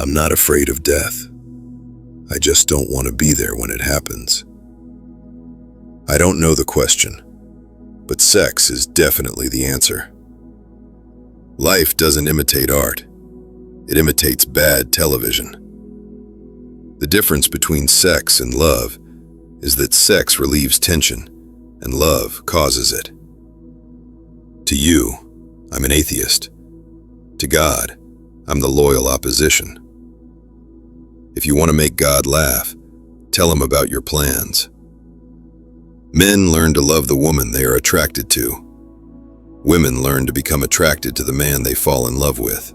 I'm not afraid of death. I just don't want to be there when it happens. I don't know the question, but sex is definitely the answer. Life doesn't imitate art. It imitates bad television. The difference between sex and love is that sex relieves tension and love causes it. To you, I'm an atheist. To God, I'm the loyal opposition. If you want to make God laugh, tell him about your plans. Men learn to love the woman they are attracted to. Women learn to become attracted to the man they fall in love with.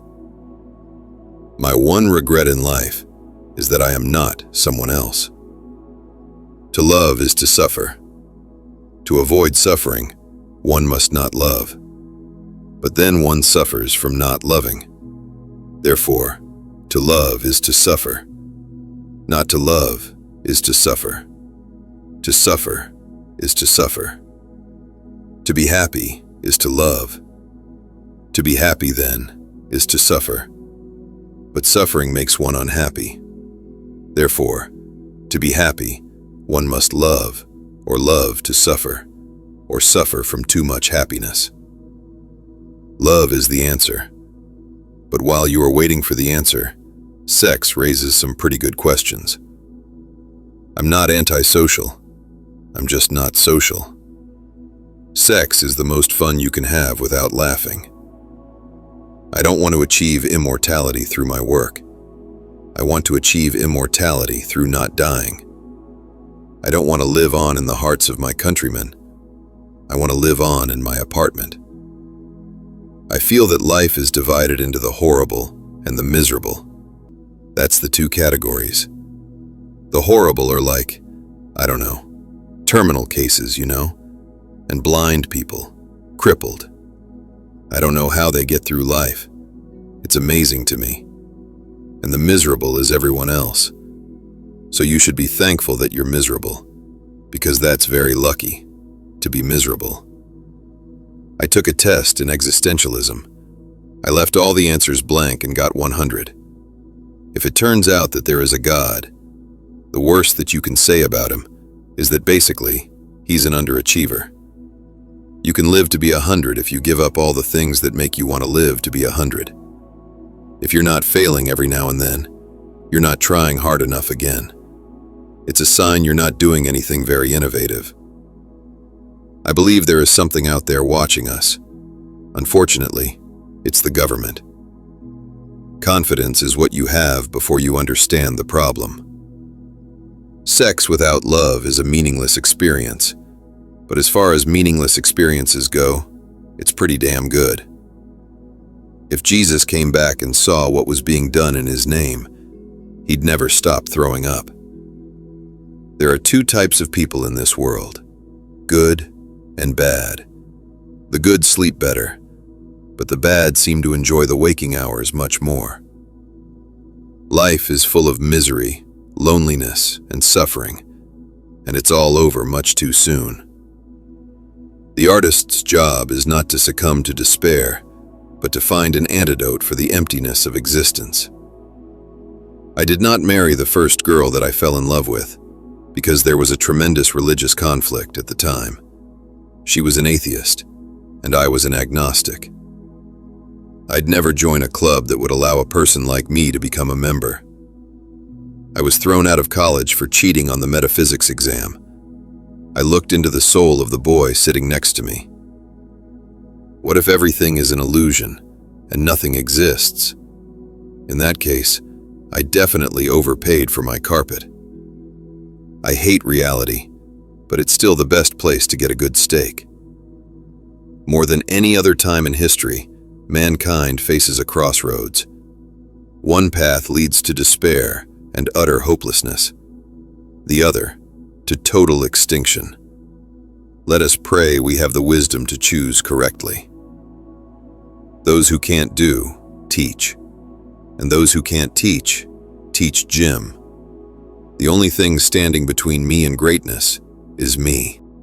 My one regret in life is that I am not someone else. To love is to suffer. To avoid suffering, one must not love. But then one suffers from not loving. Therefore, to love is to suffer. Not to love is to suffer. To suffer is to suffer. To be happy is to love. To be happy, then, is to suffer. But suffering makes one unhappy. Therefore, to be happy, one must love, or love to suffer, or suffer from too much happiness. Love is the answer. But while you are waiting for the answer, sex raises some pretty good questions. I'm not antisocial. I'm just not social. Sex is the most fun you can have without laughing. I don't want to achieve immortality through my work. I want to achieve immortality through not dying. I don't want to live on in the hearts of my countrymen. I want to live on in my apartment. I feel that life is divided into the horrible and the miserable. That's the two categories. The horrible are like, I don't know, terminal cases, and blind people, crippled. I don't know how they get through life. It's amazing to me. And the miserable is everyone else. So you should be thankful that you're miserable, because that's very lucky, to be miserable. I took a test in existentialism. I left all the answers blank and got 100. If it turns out that there is a God, the worst that you can say about him is that basically, he's an underachiever. You can live to be 100 if you give up all the things that make you want to live to be 100. If you're not failing every now and then, you're not trying hard enough again. It's a sign you're not doing anything very innovative. I believe there is something out there watching us. Unfortunately, it's the government. Confidence is what you have before you understand the problem. Sex without love is a meaningless experience, but as far as meaningless experiences go, it's pretty damn good. If Jesus came back and saw what was being done in his name, he'd never stop throwing up. There are two types of people in this world, good and bad. The good sleep better, but the bad seem to enjoy the waking hours much more. Life is full of misery, loneliness, and suffering, and it's all over much too soon. The artist's job is not to succumb to despair, but to find an antidote for the emptiness of existence. I did not marry the first girl that I fell in love with, because there was a tremendous religious conflict at the time. She was an atheist, and I was an agnostic. I'd never join a club that would allow a person like me to become a member. I was thrown out of college for cheating on the metaphysics exam. I looked into the soul of the boy sitting next to me. What if everything is an illusion and nothing exists? In that case, I definitely overpaid for my carpet. I hate reality, but it's still the best place to get a good steak. More than any other time in history, mankind faces a crossroads. One path leads to despair and utter hopelessness. The other, to total extinction. Let us pray we have the wisdom to choose correctly. Those who can't do, teach. And those who can't teach, teach Jim. The only thing standing between me and greatness is me.